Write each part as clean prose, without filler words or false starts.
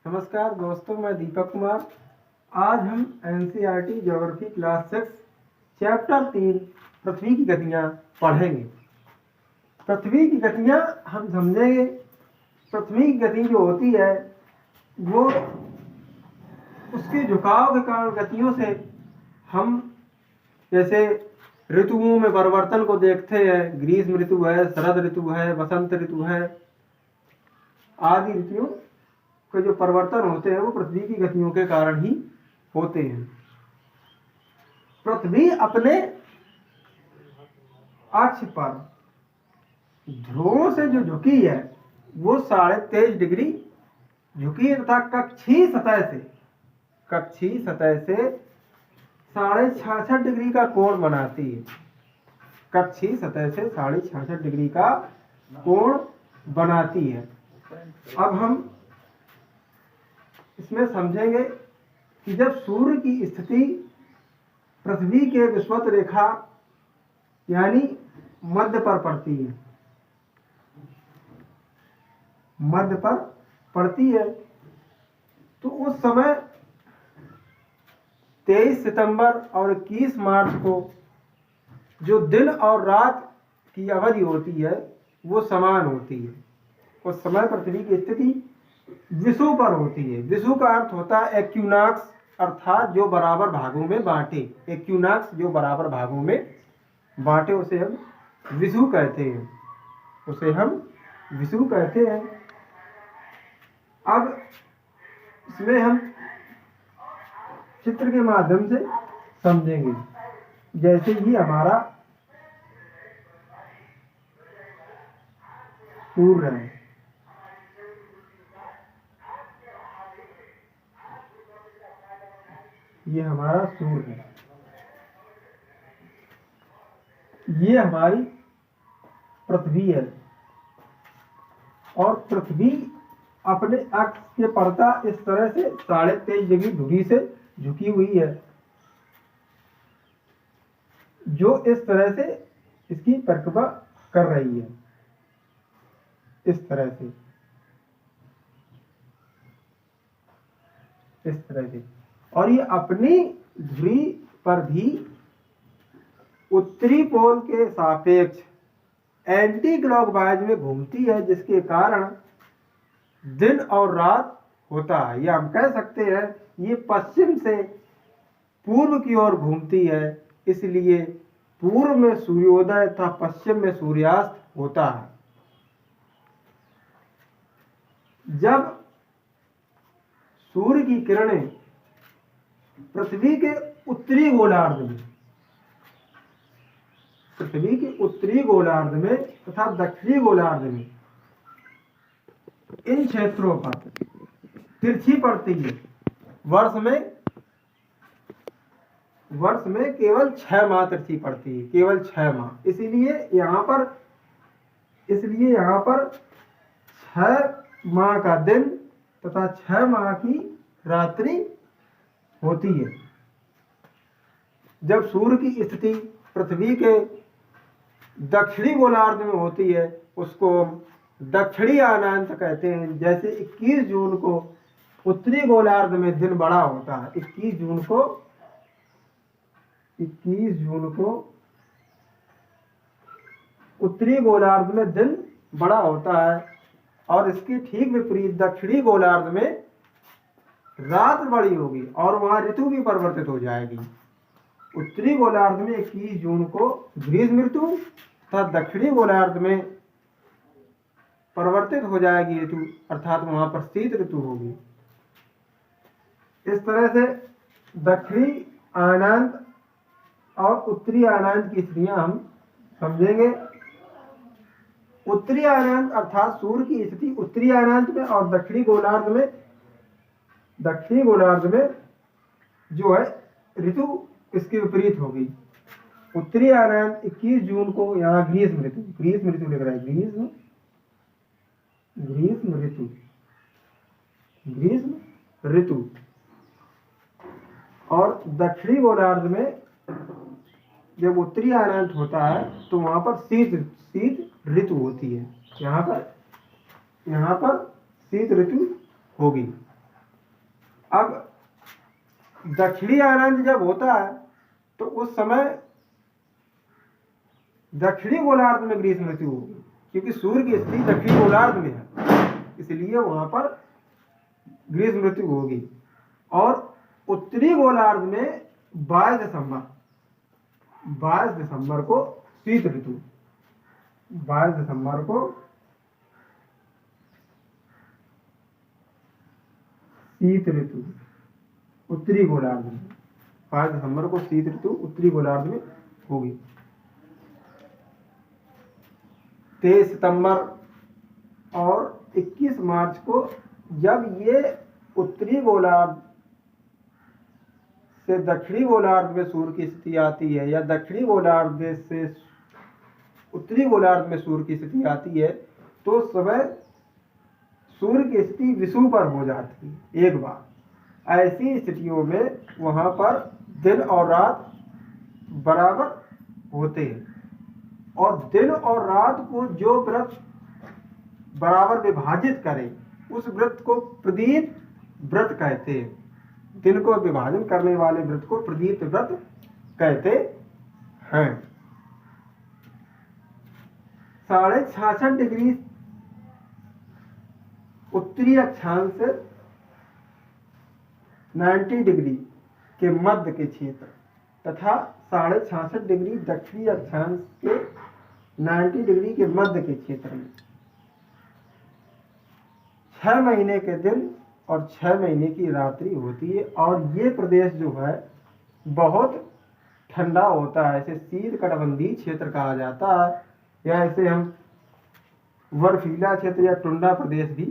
नमस्कार दोस्तों, मैं दीपक कुमार। आज हम एनसीईआरटी ज्योग्राफी क्लास 6 चैप्टर 3 पृथ्वी की गतियाँ पढ़ेंगे। पृथ्वी की गतियाँ हम समझेंगे। पृथ्वी की गति जो होती है वो उसके झुकाव के कारण गतियों से हम जैसे ऋतुओं में परिवर्तन को देखते हैं। ग्रीष्म ऋतु है, शरद ऋतु है, वसंत ऋतु है आदि ऋतुओं के जो परिवर्तन होते हैं वो पृथ्वी की गतियों के कारण ही होते हैं। पृथ्वी अपने अक्ष पर ध्रुवों से जो झुकी है वो 23.5 डिग्री झुकी है तथा कक्षीय सतह से 66.5 डिग्री का कोण बनाती है। कक्षीय सतह से 66.5 डिग्री का कोण बनाती है। अब हम इसमें समझेंगे कि जब सूर्य की स्थिति पृथ्वी के विषुवत रेखा यानी मध्य पर पड़ती है तो उस समय 23 सितंबर और 21 मार्च को जो दिन और रात की अवधि होती है वो समान होती है। उस समय पृथ्वी की स्थिति विषुव पर होती है। विषुव का अर्थ होता है इक्विनॉक्स, अर्थात जो बराबर भागों में बांटे। इक्विनॉक्स जो बराबर भागों में बांटे उसे हम विषुव कहते हैं। अब इसमें हम चित्र के माध्यम से समझेंगे। जैसे ही हमारा सूर्य है, ये हमारा सूर्य है, ये हमारी पृथ्वी है और पृथ्वी अपने अक्ष के पड़ता इस तरह से 23.5 डिग्री दूरी से झुकी हुई है, जो इस तरह से इसकी परिक्रमा कर रही है। इस तरह से और ये अपनी धुरी पर भी उत्तरी पोल के सापेक्ष एंटी क्लॉकवाइज में घूमती है, जिसके कारण दिन और रात होता है। या हम कह सकते हैं ये पश्चिम से पूर्व की ओर घूमती है, इसलिए पूर्व में सूर्योदय तथा पश्चिम में सूर्यास्त होता है। जब सूर्य की किरणें पृथ्वी के उत्तरी गोलार्ध में तथा दक्षिणी गोलार्ध में इन क्षेत्रों पर तिरछी पड़ती है। वर्ष में केवल 6 माह तिरछी पड़ती है, केवल 6 माह। इसलिए यहाँ पर 6 माह का दिन तथा 6 माह की रात्रि होती है। जब सूर्य की स्थिति पृथ्वी के दक्षिणी गोलार्ध में होती है उसको दक्षिणी आनांत कहते हैं। जैसे 21 जून को उत्तरी गोलार्ध में दिन बड़ा होता है, 21 जून को उत्तरी गोलार्ध में दिन बड़ा होता है और इसके ठीक विपरीत दक्षिणी गोलार्ध में रात बड़ी होगी और वहां ऋतु भी परिवर्तित हो जाएगी। उत्तरी गोलार्ध में 21 जून को ग्रीष्म ऋतु तथा दक्षिणी गोलार्ध में परिवर्तित हो जाएगी ऋतु, अर्थात वहां पर शीत ऋतु होगी। इस तरह से दक्षिणी आयनांत और उत्तरी आयनांत की स्थितियां हम समझेंगे। उत्तरी आयनांत अर्थात सूर्य की स्थिति उत्तरी आयनांत में और दक्षिणी गोलार्ध में जो है ऋतु इसके विपरीत होगी। उत्तरी आयनांत 21 जून को यहाँ ग्रीष्म ऋतु लिख रहा है, ग्रीष्म ऋतु। और दक्षिणी गोलार्ध में जब उत्तरी आयनांत होता है तो वहां पर शीत ऋतु होती है। यहाँ पर शीत ऋतु होगी। अब दक्षिणी आनंद जब होता है तो उस समय दक्षिणी गोलार्ध में ग्रीष्म ऋतु होगी, क्योंकि सूर्य की स्थिति दक्षिणी गोलार्ध में है, इसलिए वहां पर ग्रीष्म ऋतु होगी। और उत्तरी गोलार्ध में 22 दिसंबर को शीत ऋतु, 22 दिसंबर को शीत ऋतु उत्तरी गोलार्ध में, 22 दिसंबर को शीत ऋतु उत्तरी गोलार्ध में होगी। 23 सितंबर और 21 मार्च को जब ये उत्तरी गोलार्ध से दक्षिणी गोलार्ध में सूर्य की स्थिति आती है या दक्षिणी गोलार्ध से उत्तरी गोलार्ध में सूर्य की स्थिति आती है, तो समय सूर्य की स्थिति विषुव पर हो जाती है एक बार। ऐसी स्थितियों में वहां पर दिन और रात बराबर होते हैं, और दिन और रात को जो व्रत बराबर विभाजित करे उस व्रत को प्रदीप व्रत कहते हैं। दिन को विभाजन करने वाले व्रत को प्रदीप व्रत कहते हैं। 66.5 डिग्री उत्तरी अक्षांश से 90 डिग्री के मध्य के क्षेत्र तथा 66.5 डिग्री दक्षिणी अक्षांश के 90 डिग्री के मध्य के क्षेत्र में 6 महीने के दिन और 6 महीने की रात्रि होती है। और ये प्रदेश जो है बहुत ठंडा होता है, इसे शीतकटिबंधीय क्षेत्र कहा जाता है, या इसे हम बर्फीला क्षेत्र या टुंडा प्रदेश भी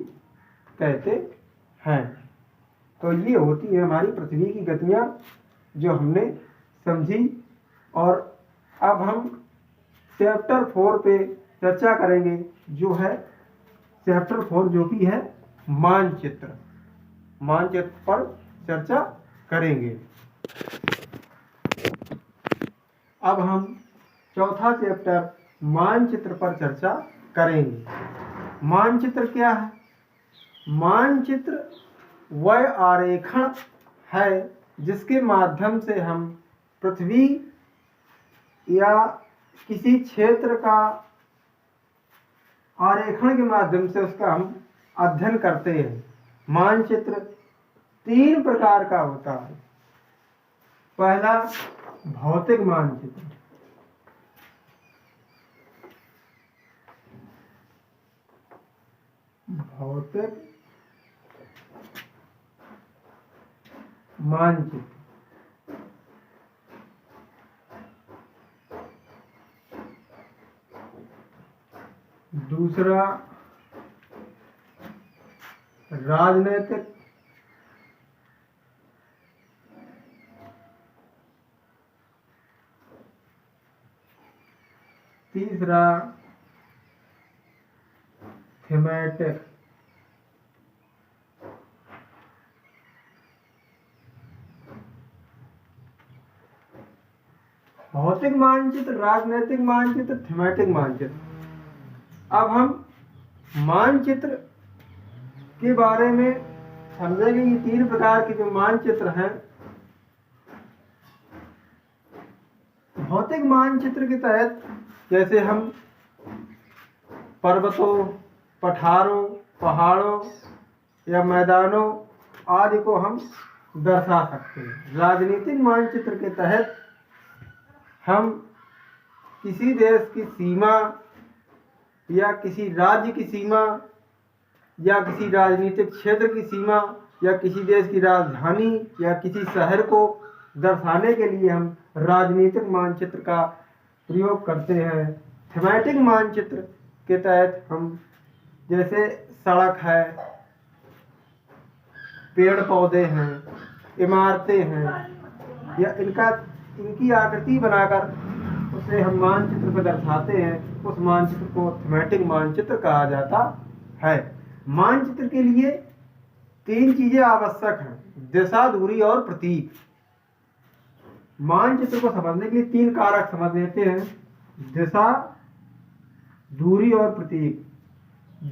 कहते हैं। तो ये होती है हमारी पृथ्वी की गतियां जो हमने समझी। और अब हम चैप्टर 4 पे चर्चा करेंगे, जो है चैप्टर 4 जो कि है मानचित्र पर चर्चा करेंगे। अब हम चौथा चैप्टर मानचित्र पर चर्चा करेंगे। मानचित्र क्या है? मानचित्र वह आरेखण है जिसके माध्यम से हम पृथ्वी या किसी क्षेत्र का आरेखण के माध्यम से उसका हम अध्ययन करते हैं। मानचित्र 3 प्रकार का होता है। पहला भौतिक मानचित्र, भौतिक मानचित्र। दूसरा राजनीतिक, तीसरा थीमेटिक, भौतिक मानचित्र, राजनीतिक मानचित्र, थीमेटिक मानचित्र। अब हम मानचित्र के बारे में समझेंगे। ये 3 प्रकार के जो मानचित्र हैं। भौतिक मानचित्र के तहत जैसे हम पर्वतों, पठारों, पहाड़ों या मैदानों आदि को हम दर्शा सकते हैं। राजनीतिक मानचित्र के तहत हम किसी देश की सीमा या किसी राज्य की सीमा या किसी राजनीतिक क्षेत्र की सीमा या किसी देश की राजधानी या किसी शहर को दर्शाने के लिए हम राजनीतिक मानचित्र का प्रयोग करते हैं। थीमेटिक मानचित्र के तहत हम जैसे सड़क है, पेड़ पौधे हैं, इमारतें हैं, या इनकी आकृति बनाकर उसे हम मानचित्र पर दर्शाते हैं। उस मानचित्र को थीमेटिक मानचित्र कहा जाता है। मानचित्र के लिए 3 चीजें आवश्यक हैं: दिशा, दूरी और प्रतीक। मानचित्र को समझने के लिए 3 कारक समझ लेते हैं: दिशा, दूरी और प्रतीक।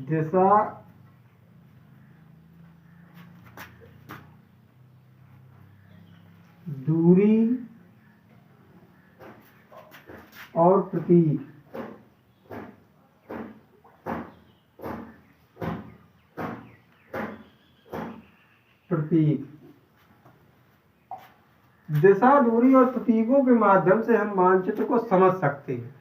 दिशा, दूरी और प्रतीक। दिशा, दूरी और प्रतीकों के माध्यम से हम मानचित्र को समझ सकते हैं।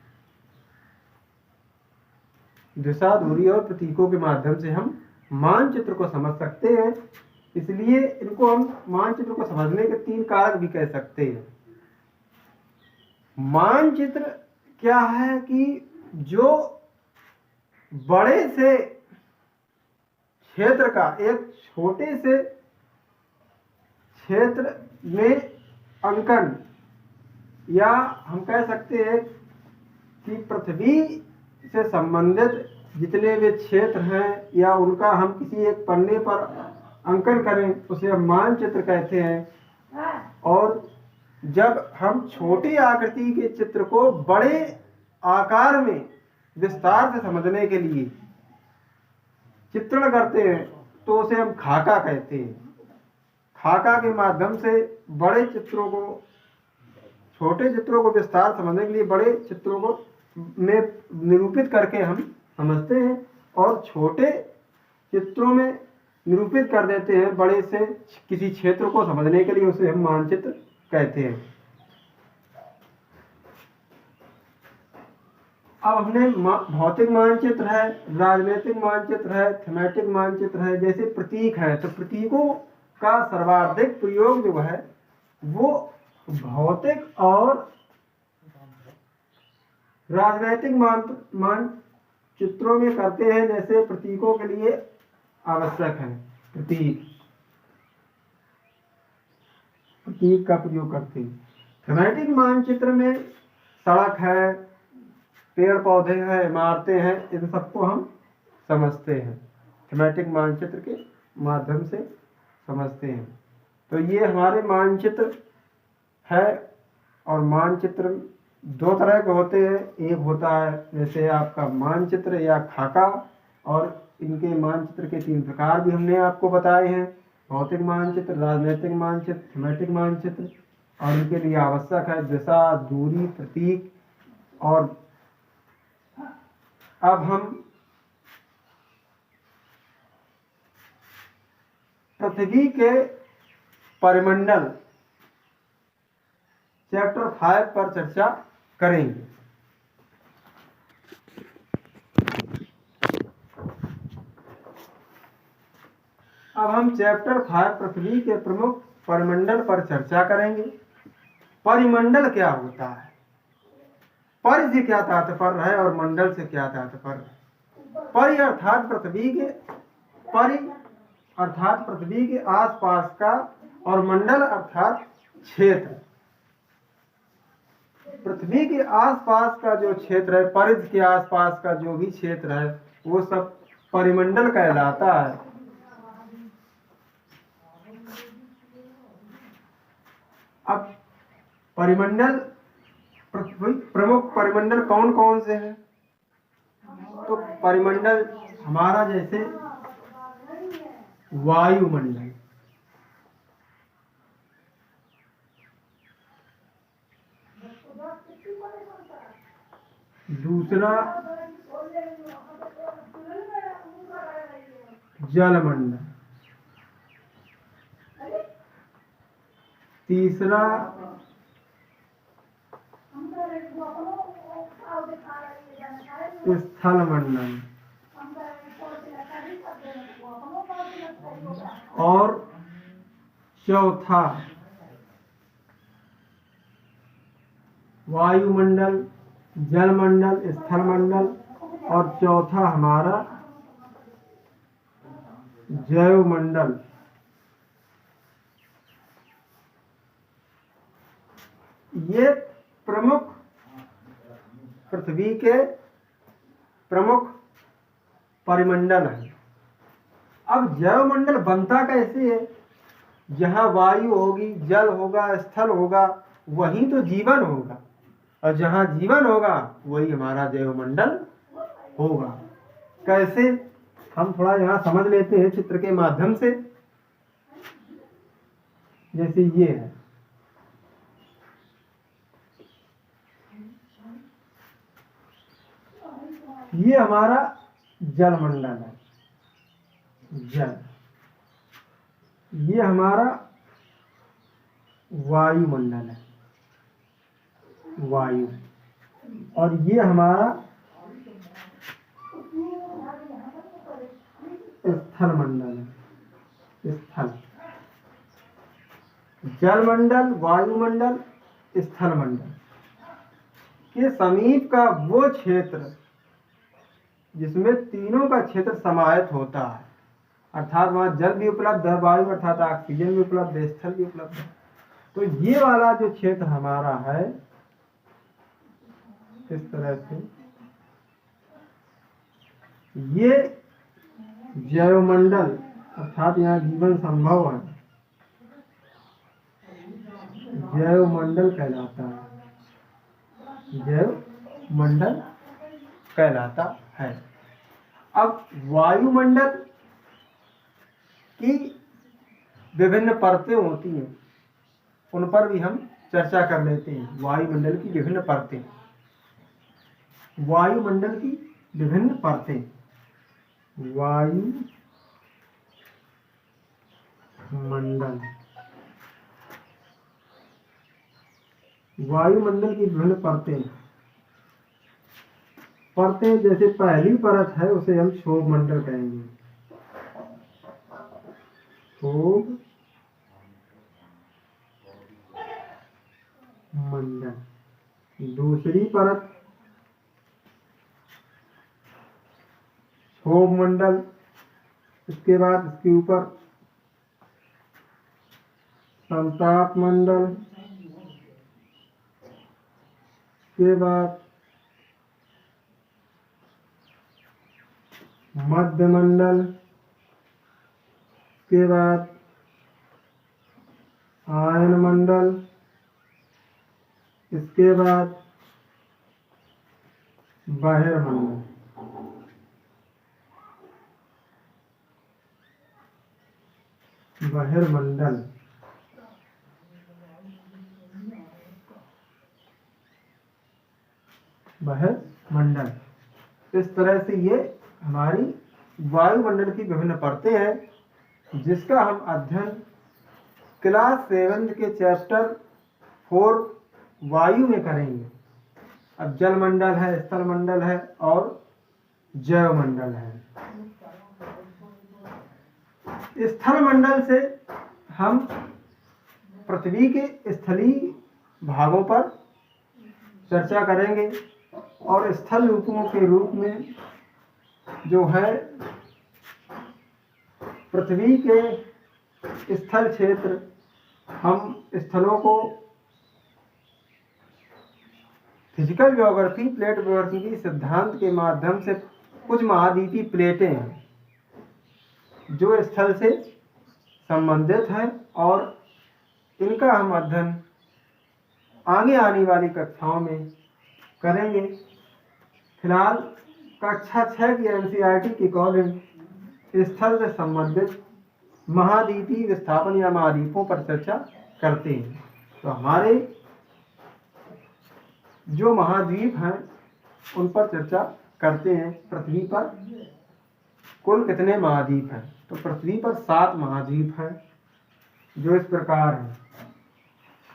दिशा, दूरी और प्रतीकों के माध्यम से हम मानचित्र को समझ सकते हैं। इसलिए इनको हम मानचित्र को समझने के 3 कारक भी कह सकते हैं। मानचित्र क्या है कि जो बड़े से क्षेत्र का एक छोटे से क्षेत्र में अंकन, या हम कह सकते हैं कि पृथ्वी से संबंधित जितने भी क्षेत्र हैं या उनका हम किसी एक पन्ने पर अंकन करें, उसे हम मानचित्र कहते हैं। और जब हम छोटी आकृति के चित्र को बड़े आकार में विस्तार से समझने के लिए चित्रण करते हैं तो उसे हम खाका कहते हैं। खाका के माध्यम से बड़े चित्रों को, छोटे चित्रों को विस्तार समझने के लिए बड़े चित्रों को में निरूपित करके हम समझते हैं, और छोटे चित्रों में निरूपित कर देते हैं बड़े से किसी क्षेत्र को समझने के लिए, उसे हम मानचित्र कहते हैं। अब हमने भौतिक मानचित्र है, राजनीतिक मानचित्र है, थीमेटिक मानचित्र है, जैसे प्रतीक है, तो प्रतीकों का सर्वाधिक प्रयोग जो है वो भौतिक और राजनीतिक मानचित्रों में करते हैं। जैसे प्रतीकों के लिए आवश्यक है प्रतीक का प्रयोग करते हैं। थीमेटिक मानचित्र में सड़क है, पेड़ पौधे हैं, इमारतें हैं, इन सबको हम समझते हैं, थीमेटिक मानचित्र के माध्यम से समझते हैं। तो ये हमारे मानचित्र है। और मानचित्र 2 तरह के होते हैं। एक होता है जैसे आपका मानचित्र या खाका, और इनके मानचित्र के 3 प्रकार भी हमने आपको बताए हैं: भौतिक मानचित्र, राजनीतिक मानचित्र, थीमेटिक मानचित्र। और इनके लिए आवश्यक है दिशा, दूरी, प्रतीक। और अब हम पृथ्वी के परिमंडल चैप्टर 5 पर चर्चा करेंगे। अब हम चैप्टर 5 पृथ्वी के प्रमुख परिमंडल पर चर्चा करेंगे। परिमंडल क्या होता है, परि से क्या तात्पर्य है और मंडल से क्या तात्पर्य है? परि अर्थात पृथ्वी के आसपास का, और मंडल अर्थात क्षेत्र। पृथ्वी के आसपास का जो क्षेत्र है, परिधि के आसपास का जो भी क्षेत्र है, वो सब परिमंडल कहलाता है। अब परिमंडल, प्रमुख परिमंडल कौन कौन से हैं? तो परिमंडल हमारा जैसे वायुमंडल, दूसरा जलमंडल, तीसरा स्थलमंडल, और चौथा वायुमंडल, जलमंडल, स्थलमंडल, और चौथा हमारा जैवमंडल। ये प्रमुख पृथ्वी के प्रमुख परिमंडल हैं। अब जैवमंडल बनता कैसे है? जहाँ वायु होगी, जल होगा, स्थल होगा, वहीं तो जीवन होगा, और जहाँ जीवन होगा वही हमारा जैवमंडल होगा। कैसे, हम थोड़ा यहाँ समझ लेते हैं चित्र के माध्यम से। जैसे ये है, ये हमारा जलमंडल है, जल। ये हमारा वायुमंडल है, वायु। और ये हमारा स्थल मंडल है, स्थल। जलमंडल, वायुमंडल, स्थल मंडल के समीप का वो क्षेत्र जिसमें तीनों का क्षेत्र समाहित होता है, अर्थात वहाँ जल भी उपलब्ध है, वायु अर्थात ऑक्सीजन भी उपलब्ध है, स्थल भी उपलब्ध है। तो ये वाला जो क्षेत्र हमारा है, इस तरह से ये जैवमंडल अर्थात यहाँ जीवन संभव है, जैवमंडल कहलाता है, जैवमंडल कहलाता है। अब वायुमंडल की विभिन्न परतें होती हैं, उन पर भी हम चर्चा कर लेते हैं। वायुमंडल की विभिन्न परतें, वायुमंडल की विभिन्न परतें, वायुमंडल, वायुमंडल की विभिन्न परतें। परतें जैसे पहली परत है उसे हम क्षोभ मंडल कहेंगे, क्षोभ मंडल। दूसरी परत क्षोभ मंडल, इसके बाद इसके ऊपर संताप मंडल, इसके बाद मध्य मंडल, इसके बाद आयन मंडल, इसके बाद बहिर्मंडल। बहिर्मंडल, बहिर्मंडल। इस तरह से ये हमारी वायुमंडल की विभिन्न परतें हैं, जिसका हम अध्ययन क्लास 7 के चैप्टर 4 वायु में करेंगे। अब जलमंडल है, स्थल मंडल है और जैवमंडल है। स्थल मंडल से हम पृथ्वी के स्थलीय भागों पर चर्चा करेंगे और स्थल रूपों के रूप में जो है पृथ्वी के स्थल क्षेत्र, हम स्थलों को फिजिकल ज्योग्राफी, प्लेट ज्योग्राफी की सिद्धांत के माध्यम से कुछ महाद्वीपीय प्लेटें हैं जो स्थल से संबंधित हैं और इनका हम अध्ययन आगे आने वाली कक्षाओं में करेंगे। फिलहाल कक्षा 6 की एनसीईआरटी के अकॉर्डिंग स्थल से संबंधित महाद्वीपीय विस्थापन या महाद्वीपों पर चर्चा करते हैं। तो हमारे जो महाद्वीप हैं उन पर चर्चा करते हैं। पृथ्वी पर कुल कितने महाद्वीप हैं? तो पृथ्वी पर 7 महाद्वीप हैं जो इस प्रकार हैं।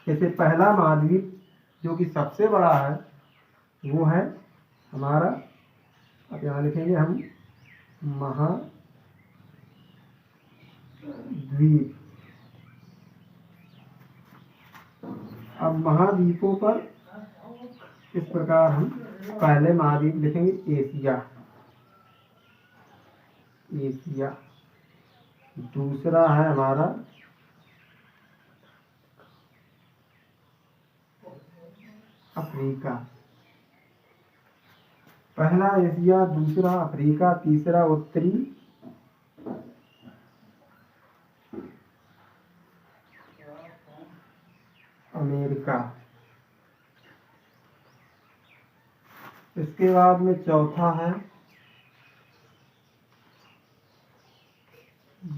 जैसे पहला महाद्वीप जो कि सबसे बड़ा है वो है हमारा, अब यहाँ लिखेंगे हम महाद्वीप। अब महाद्वीपों पर इस प्रकार हम पहले महाद्वीप लिखेंगे एशिया, एशिया। दूसरा है हमारा अफ्रीका। पहला एशिया, दूसरा अफ्रीका, तीसरा उत्तरी अमेरिका। इसके बाद में चौथा है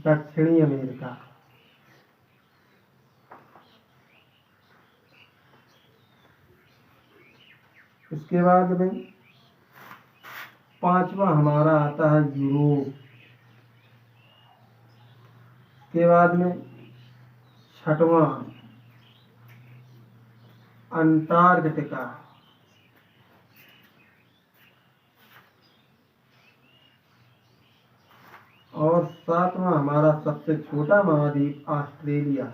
दक्षिणी अमेरिका। इसके बाद में पांचवा हमारा आता है यूरोप, के बाद में छठवां अंटार्कटिका, और सातवां हमारा सबसे छोटा महाद्वीप ऑस्ट्रेलिया।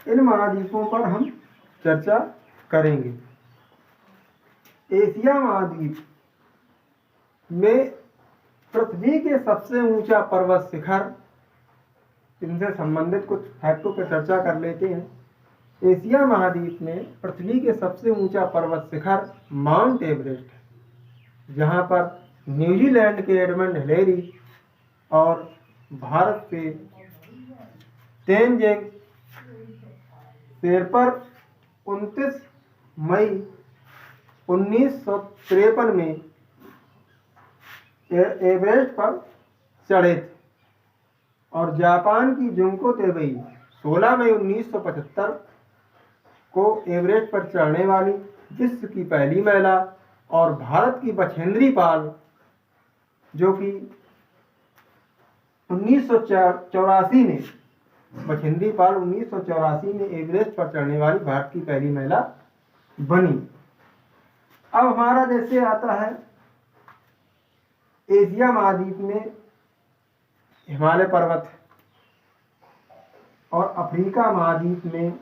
इन महाद्वीपों पर हम चर्चा करेंगे। एशिया महाद्वीप में पृथ्वी के सबसे ऊंचा पर्वत शिखर, इनसे संबंधित कुछ फैक्टों पर चर्चा कर लेते हैं। एशिया महाद्वीप में पृथ्वी के सबसे ऊंचा पर्वत शिखर माउंट एवरेस्ट है, जहां पर न्यूजीलैंड के एडमंड हिलेरी और भारत से तेनजिंग शेरपर 29 मई 1953 में एवरेस्ट पर चढ़े थे, और जापान की जुंको तेबई 16 मई 1975 को एवरेस्ट पर चढ़ने वाली विश्व की पहली महिला, और भारत की बछेंद्री पाल जो कि 1984 में बछेंद्री पाल 1984 में एवरेस्ट पर चढ़ने वाली भारत की पहली महिला बनी। अब हमारा जैसे आता है एशिया महाद्वीप में हिमालय पर्वत, और अफ्रीका महाद्वीप में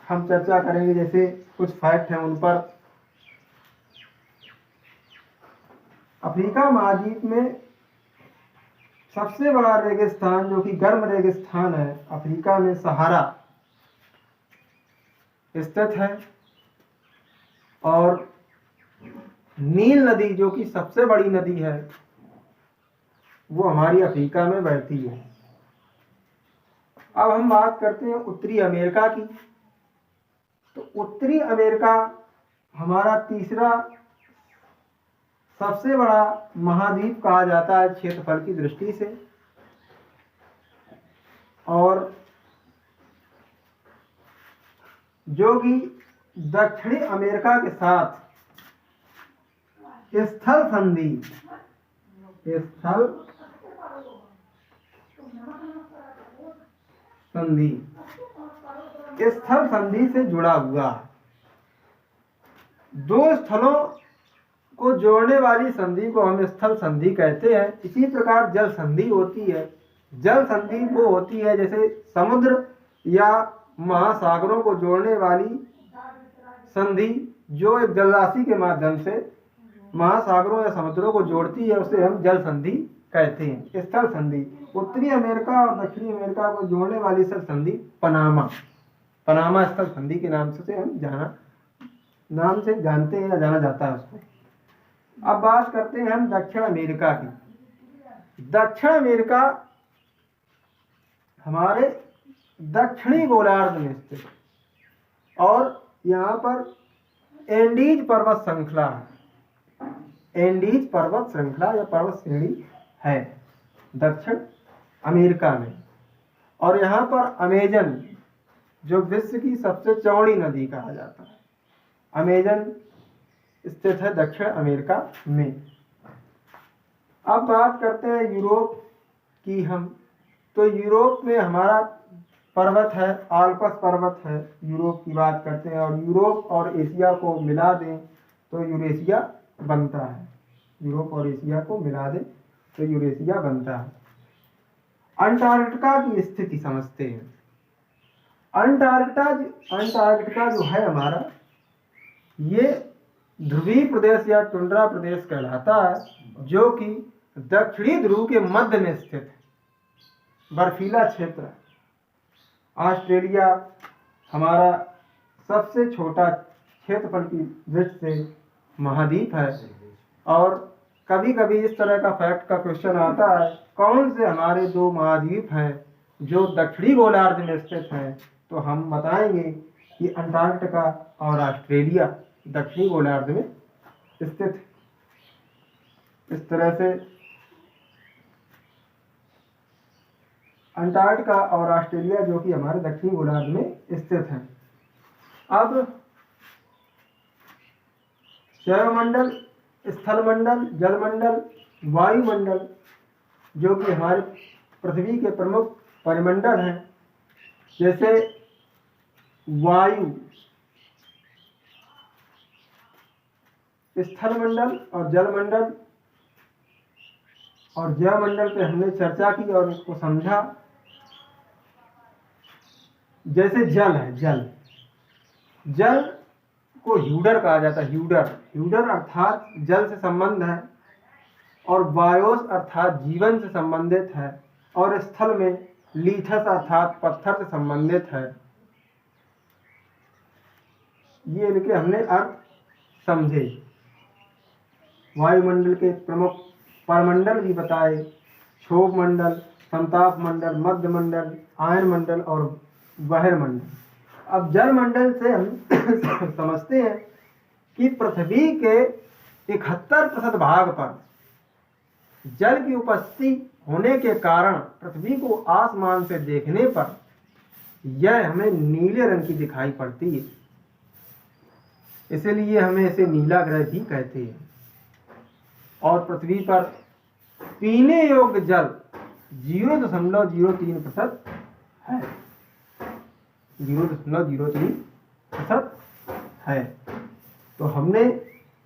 हम चर्चा करेंगे, जैसे कुछ फैक्ट हैं उन पर। अफ्रीका महाद्वीप में सबसे बड़ा रेगिस्तान जो कि गर्म रेगिस्तान है अफ्रीका में सहारा स्थित है, और नील नदी जो कि सबसे बड़ी नदी है वो हमारी अफ्रीका में बहती है। अब हम बात करते हैं उत्तरी अमेरिका की। तो उत्तरी अमेरिका हमारा तीसरा सबसे बड़ा महाद्वीप कहा जाता है क्षेत्रफल की दृष्टि से, और जो कि दक्षिणी अमेरिका के साथ स्थल संधि से जुड़ा हुआ है। दो स्थलों को जोड़ने वाली संधि को हम स्थल संधि कहते हैं। इसी प्रकार जल संधि होती है। जल संधि वो होती है जैसे समुद्र या महासागरों को जोड़ने वाली संधि, जो एक जलराशि के माध्यम से महासागरों या समुद्रों को जोड़ती है, उसे हम जल संधि कहते हैं। स्थल संधि उत्तरी अमेरिका और दक्षिणी अमेरिका को जोड़ने वाली स्थल संधि पनामा स्थल संधि के नाम से हम जानते हैं या जाना जाता है उसको। अब बात करते हैं हम दक्षिण अमेरिका की। दक्षिण अमेरिका हमारे दक्षिणी गोलार्ध में स्थित, और यहाँ पर एंडीज पर्वत श्रृंखला या पर्वत श्रेणी है दक्षिण अमेरिका में। और यहाँ पर अमेजन जो विश्व की सबसे चौड़ी नदी कहा जाता है, अमेजन स्थित है दक्षिण अमेरिका में। अब बात करते हैं यूरोप की हम। तो यूरोप में हमारा पर्वत है, आल्प्स पर्वत है, यूरोप की बात करते हैं। और यूरोप और एशिया को मिला दें तो यूरेशिया बनता है। यूरोप और एशिया को मिला दें तो यूरेशिया बनता है। अंटार्कटिका की स्थिति समझते हैं। अंटार्कटिका जो है हमारा, ये ध्रुवीय प्रदेश या टुंड्रा प्रदेश कहलाता है, जो कि दक्षिणी ध्रुव के मध्य में स्थित है, बर्फीला क्षेत्र। ऑस्ट्रेलिया हमारा सबसे छोटा क्षेत्रफल की दृष्टि से महाद्वीप है। और कभी कभी इस तरह का फैक्ट का क्वेश्चन आता है, कौन से हमारे दो महाद्वीप हैं जो दक्षिणी गोलार्ध में स्थित हैं, तो हम बताएंगे कि अंटार्कटिका और ऑस्ट्रेलिया दक्षिणी गोलार्ध में स्थित। इस तरह से अंटार्कटिका और ऑस्ट्रेलिया जो कि हमारे दक्षिणी गोलार्ध में स्थित हैं। अब जैवमंडल, स्थलमंडल, जलमंडल, वायुमंडल जो कि हमारे पृथ्वी के प्रमुख परिमंडल हैं, जैसे वायु, स्थलमंडल और जलमंडल और जैवमंडल पे हमने चर्चा की और उसको समझा। जैसे जल है, जल को ह्यूडर कहा जाता है। ह्यूडर अर्थात जल से संबंध है, और बायोस अर्थात जीवन से संबंधित है, और स्थल में लीथस अर्थात पत्थर से संबंधित है। ये इनके हमने अर्थ समझे। वायुमंडल के प्रमुख परमंडल भी बताए, क्षोभ मंडल, समताप मंडल, मध्य मंडल, आयन मंडल और बहिर्मंडल। अब जल मंडल से हम समझते हैं कि पृथ्वी के 71% भाग पर जल की उपस्थिति होने के कारण पृथ्वी को आसमान से देखने पर यह हमें नीले रंग की दिखाई पड़ती है, इसलिए हमें इसे नीला ग्रह भी कहते हैं। और पृथ्वी पर पीने योग्य जल 0.03% है, 0.03% है। तो हमने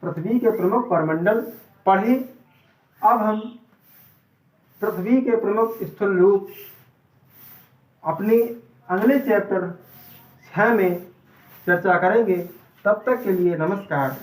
पृथ्वी के प्रमुख परमंडल पढ़े। अब हम पृथ्वी के प्रमुख स्थूल रूप अपने अगले चैप्टर 6 में चर्चा करेंगे। तब तक के लिए नमस्कार।